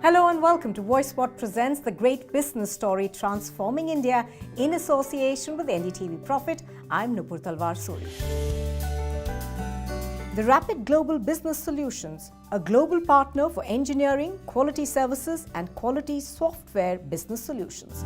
Hello and welcome to VoiceWhat Presents the Great Business Story Transforming India in association with NDTV Profit. I'm Nupur Talwar Suri. The Rapid Global Business Solutions, a global partner for engineering, quality services and quality software business solutions.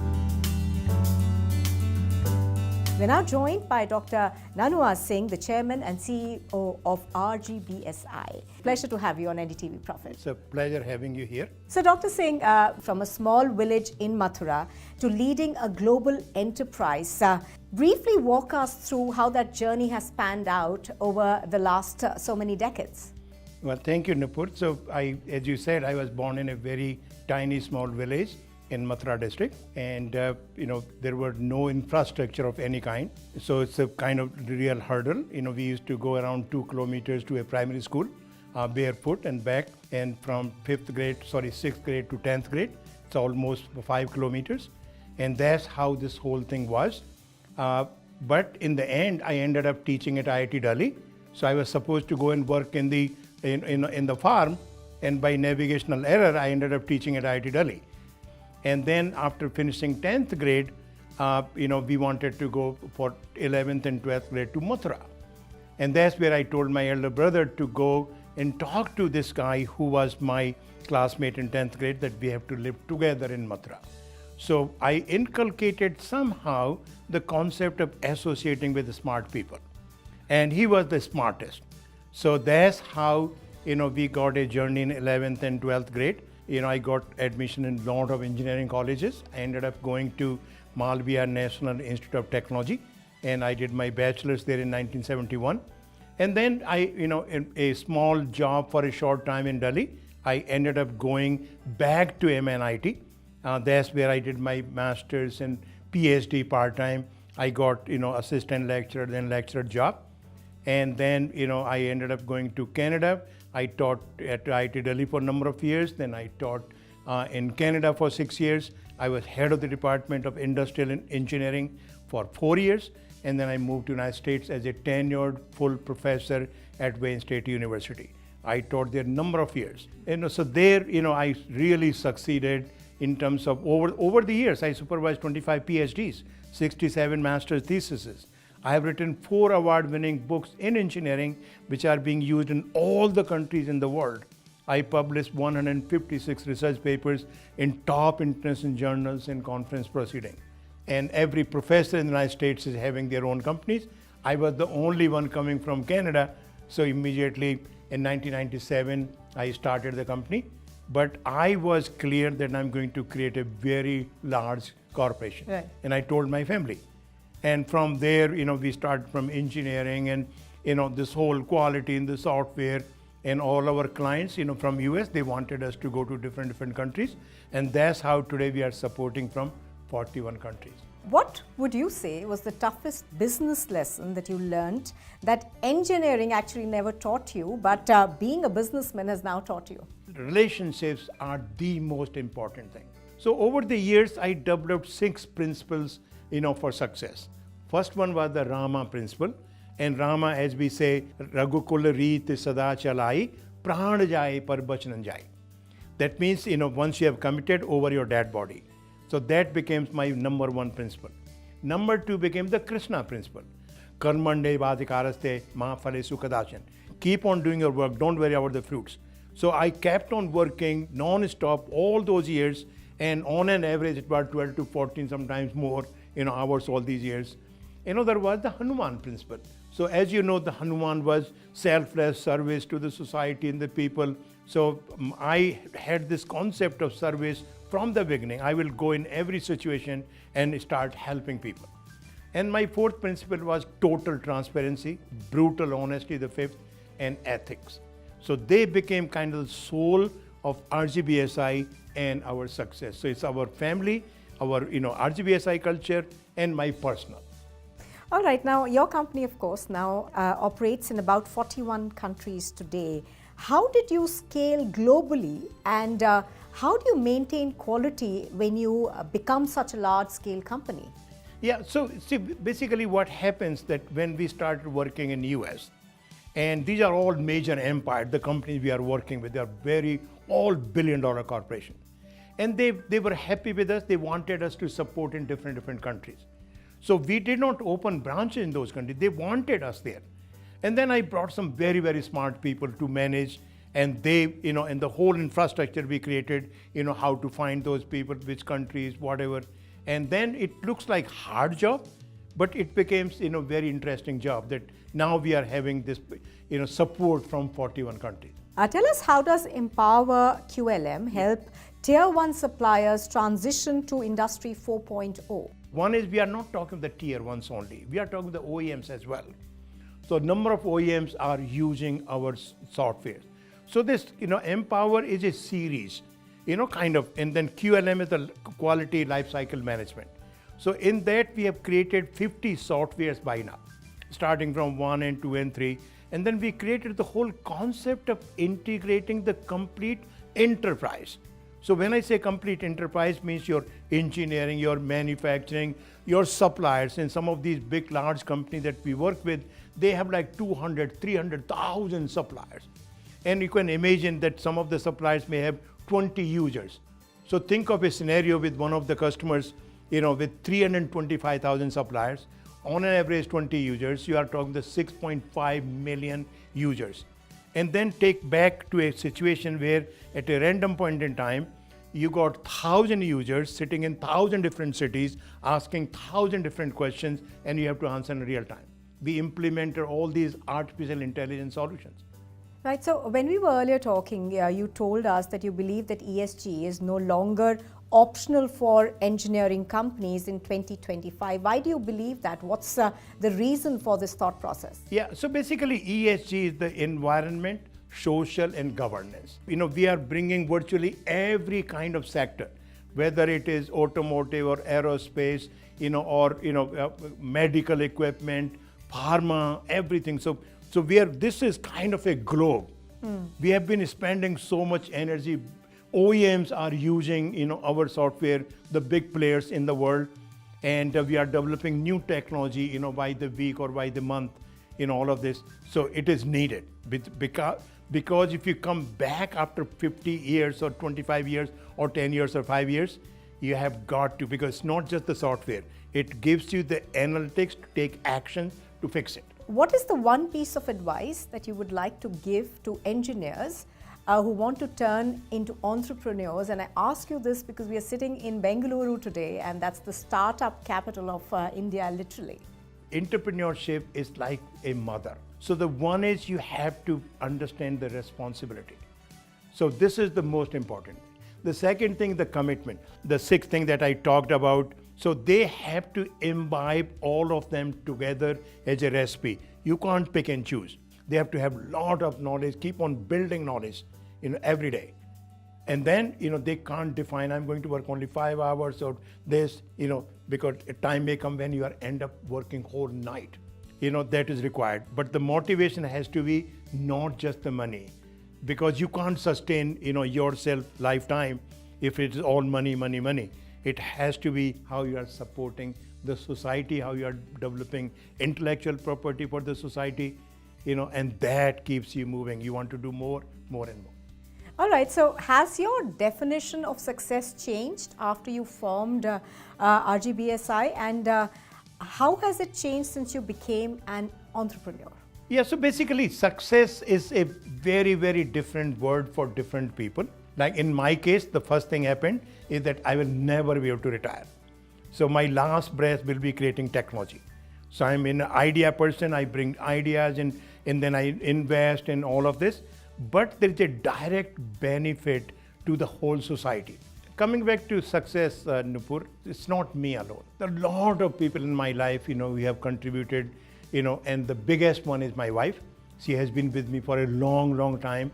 We're now joined by Dr. Nanua Singh, the Chairman and CEO of RGBSI. Pleasure to have you on NDTV Profit. It's a pleasure having you here. So Dr. Singh, from a small village in Mathura to leading a global enterprise, briefly walk us through how that journey has panned out over the last so many decades. Well, thank you, Nupur. So, as you said, I was born in a very tiny, small village in Mathura district, and there were no infrastructure of any kind. So it's a kind of real hurdle. We used to go around 2 kilometers to a primary school, barefoot and back, and from 6th grade to 10th grade, it's almost 5 kilometers, and that's how this whole thing was. But in the end, I ended up teaching at IIT Delhi. So I was supposed to go and work in the farm, and by navigational error, I ended up teaching at IIT Delhi. And then after finishing 10th grade, we wanted to go for 11th and 12th grade to Mathura. And that's where I told my elder brother to go and talk to this guy who was my classmate in 10th grade that we have to live together in Mathura. So I inculcated somehow the concept of associating with the smart people. And he was the smartest. So that's how, we got a journey in 11th and 12th grade. I got admission in a lot of engineering colleges. I ended up going to Malviya National Institute of Technology, and I did my bachelor's there in 1971. And then in a small job for a short time in Delhi, I ended up going back to MNIT. That's where I did my master's and PhD part-time. I got, assistant lecturer, then lecturer job. And then, I ended up going to Canada. I taught at IIT Delhi for a number of years. Then I taught in Canada for 6 years. I was head of the Department of Industrial Engineering for 4 years. And then I moved to the United States as a tenured full professor at Wayne State University. I taught there a number of years. So there, I really succeeded in terms of over the years. I supervised 25 PhDs, 67 master's theses. I have written 4 award-winning books in engineering, which are being used in all the countries in the world. I published 156 research papers in top international journals and conference proceedings. And every professor in the United States is having their own companies. I was the only one coming from Canada. So immediately in 1997, I started the company. But I was clear that I'm going to create a very large corporation. Right. And I told my family. And from there, we started from engineering and, this whole quality in the software, and all our clients, from US, they wanted us to go to different countries. And that's how today we are supporting from 41 countries. What would you say was the toughest business lesson that you learned that engineering actually never taught you, but being a businessman has now taught you? Relationships are the most important thing. So over the years, I developed 6 principles, for success. First one was the Rama principle. And Rama, as we say, Raghukul Reet Sada Chalai, Pran Jai Par Bachnan Jai. That means, once you have committed over your dead body. So that became my number 1 principle. Number 2 became the Krishna principle. Karmande Vadikaraste Ma Phale Sukadashan. Keep on doing your work, don't worry about the fruits. So I kept on working non-stop all those years, and on an average about 12 to 14, sometimes more, hours all these years. There was the Hanuman principle. So as you know, the Hanuman was selfless service to the society and the people. So I had this concept of service from the beginning. I will go in every situation and start helping people. And my 4th principle was total transparency, brutal honesty, the 5th, and ethics. So they became kind of the soul of RGBSI and our success. So it's our family, our RGBSI culture, and my personal. All right, now your company, of course, now operates in about 41 countries today. How did you scale globally, and how do you maintain quality when you become such a large-scale company? Yeah, so see, basically what happens that when we started working in US, and these are all major empires, the companies we are working with, they are all billion-dollar corporations. And they were happy with us. They wanted us to support in different countries. So we did not open branches in those countries. They wanted us there. And then I brought some very smart people to manage, and they, and the whole infrastructure we created, how to find those people, which countries, whatever. And then it looks like hard job, but it became, very interesting job that now we are having this, support from 41 countries. Tell us, how does Empower QLM help Tier 1 suppliers transition to Industry 4.0? One is, we are not talking the Tier 1s only. We are talking the OEMs as well. So a number of OEMs are using our software. So this, Empower is a series, kind of, and then QLM is the Quality Lifecycle Management. So in that, we have created 50 softwares by now, starting from 1 and 2 and 3. And then we created the whole concept of integrating the complete enterprise. So when I say complete enterprise, means your engineering, your manufacturing, your suppliers. And some of these big, large companies that we work with, they have like 200, 300,000 suppliers. And you can imagine that some of the suppliers may have 20 users. So think of a scenario with one of the customers, with 325,000 suppliers, on an average 20 users, you are talking the 6.5 million users. And then take back to a situation where at a random point in time, you got 1,000 users sitting in 1,000 different cities, asking 1,000 different questions, and you have to answer in real time. We implemented all these artificial intelligence solutions. Right, so when we were earlier talking, you told us that you believe that ESG is no longer optional for engineering companies in 2025. Why do you believe that? What's the reason for this thought process? Yeah, so basically ESG is the environment, social and governance. We are bringing virtually every kind of sector, whether it is automotive or aerospace, or medical equipment, pharma, everything. So this is kind of a globe. We have been spending so much energy. OEMs are using, our software, the big players in the world, and we are developing new technology, by the week or by the month, all of this. So it is needed because if you come back after 50 years or 25 years or 10 years or 5 years, you have got to, because it's not just the software, it gives you the analytics to take action to fix it. What is the one piece of advice that you would like to give to engineers who want to turn into entrepreneurs? And I ask you this because we are sitting in Bengaluru today, and that's the startup capital of India, literally. Entrepreneurship is like a mother. So the one is, you have to understand the responsibility. So this is the most important. The second thing, the commitment. The sixth thing that I talked about, so they have to imbibe all of them together as a recipe. You can't pick and choose. They have to have a lot of knowledge, keep on building knowledge, every day. And then, they can't define, I'm going to work only 5 hours or this, because a time may come when you end up working whole night. That is required. But the motivation has to be not just the money, because you can't sustain, yourself lifetime if it is all money. It has to be how you are supporting the society, how you are developing intellectual property for the society, and that keeps you moving. You want to do more and more. All right, so has your definition of success changed after you formed RGBSI, and how has it changed since you became an entrepreneur? Yeah, so basically success is a very different word for different people. Like in my case, the first thing happened is that I will never be able to retire. So my last breath will be creating technology. So I'm an idea person, I bring ideas and then I invest in all of this. But there is a direct benefit to the whole society. Coming back to success, Nupur, it's not me alone. There are a lot of people in my life, we have contributed, and the biggest one is my wife. She has been with me for a long time,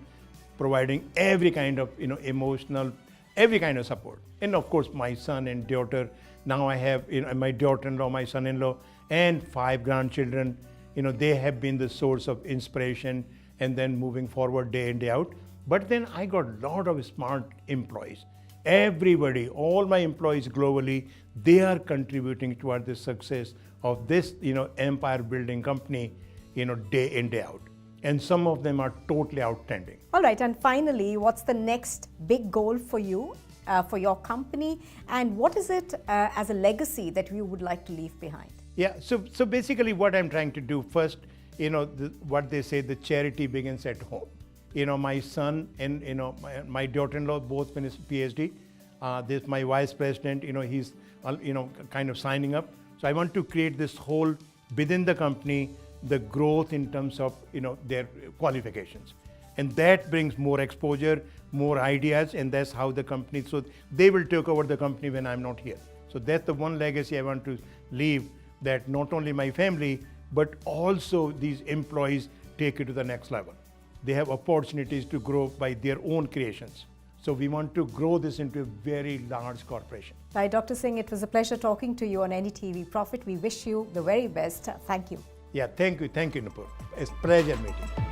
providing every kind of, emotional, every kind of support. And of course, my son and daughter. Now I have, my daughter-in-law, my son-in-law, and 5 grandchildren. They have been the source of inspiration and then moving forward day in, day out. But then I got a lot of smart employees. Everybody, all my employees globally, they are contributing toward the success of this, empire building company, day in, day out. And some of them are totally outstanding. All right, and finally, what's the next big goal for you for your company, and what is it as a legacy that you would like to leave behind? Yeah, so basically what I'm trying to do first, what they say, the charity begins at home. My son and my daughter-in-law both finished PhD. This my vice president, he's kind of signing up. So I want to create this whole within the company, the growth in terms of their qualifications, and that brings more exposure, more ideas, and that's how the company. So they will take over the company when I'm not here. So that's the one legacy I want to leave. That not only my family, but also these employees take it to the next level. They have opportunities to grow by their own creations. So we want to grow this into a very large corporation. Right, Dr. Singh, it was a pleasure talking to you on NDTV Profit. We wish you the very best. Thank you. Yeah, thank you, Nupur. It's a pleasure meeting you.